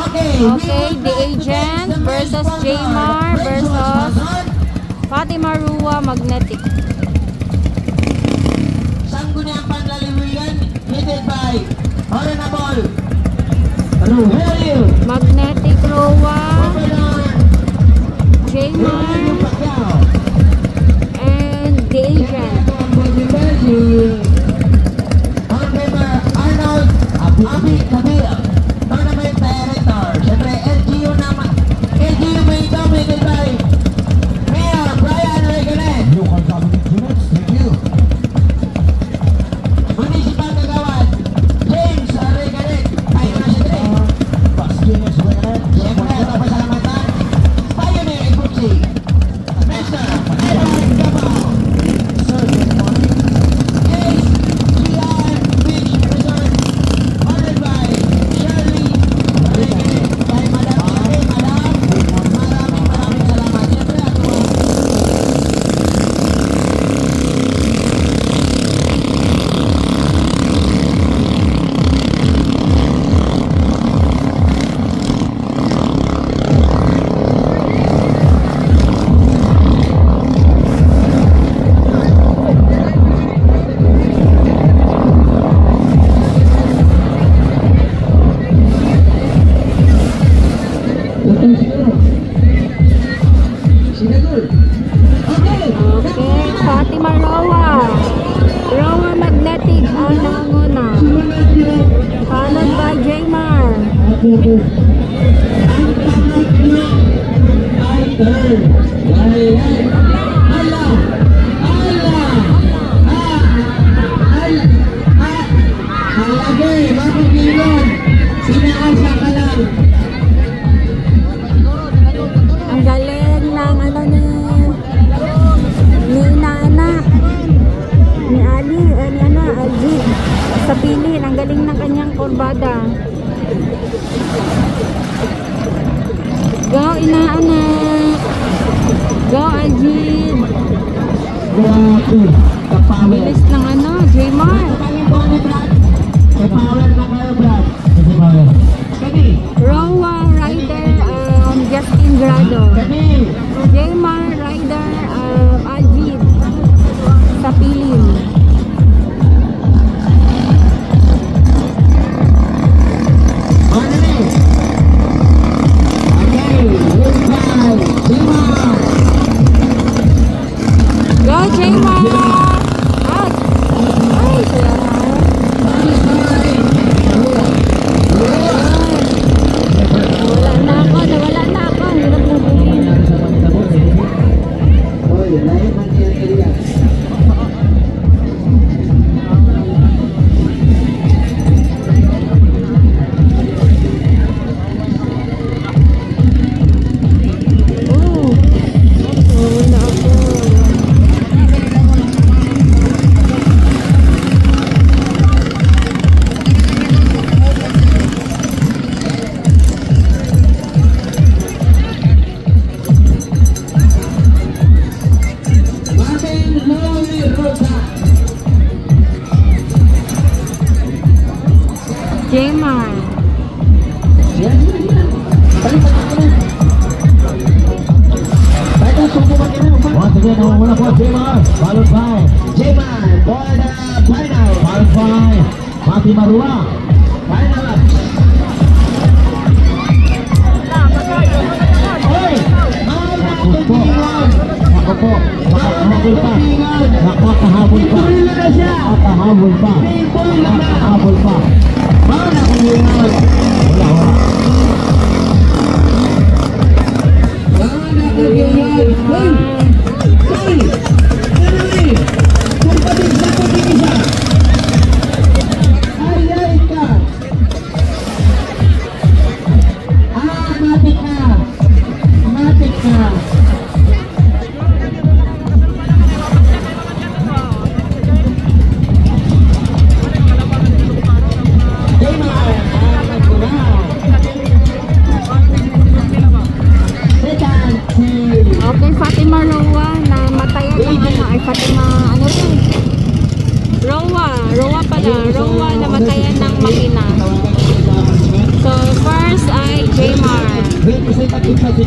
Okay, The Agent versus Jaymar versus Fatima Rua Magnetic. Sangguniang Panlaliwigan, headed by Honorable Rogelio Magnetic Rua, Jaymar, and The Agent. Honorable Arnold Abi Kabil, Tournament Director. Siyempre, LGU naman. LGU may dominated by Mayor Brian Regalet. Local government units, thank you. Municipal Kagawad James Regalet. Ay, siyempre. Basquines, Regalet. Siyempre, pasalamatan. Pioneer Ikuchi. Mr. Edward Gabao. Sergeant Money. Ace GR Beach Resort. Honored by Shirley Regalet. Kay Madam Shirley, Madam. Maraming salamat. Siyempre, ako. Okay, Fatima Rua. Rua Magnetic ang nanguna. Followed by Jaymar. Ang galing ng ano ni inaanak ni Ali, ni Alji sa pili. Ang galing ng kanyang kurbada. Go inaanak, go Alji. Bilis ng ano, Jaymar. Rowa Rider, Justin Grado. Jaymar Rider, Alji sa pilim. Go Jaymar! Out! Ay, kaya nawala na ako. Hirap na buhin. Wala ako. Jaymar. Once again, nawawala po Jaymar. Followed by Jaymar for the final. followed by Fatima Rua. Final up. Hoy! Ako po. Ako po. Nakakahabol pa. Nakakahabol pa. Nakakahabol pa. Nakakahabol pa. Mauna kung yun. Wala, wala. Mauna kung yun. Hoy! Hoy! Hoy! Kung pabigsa ko isa. Ay ka. Matik ka. Matik ka. second extra si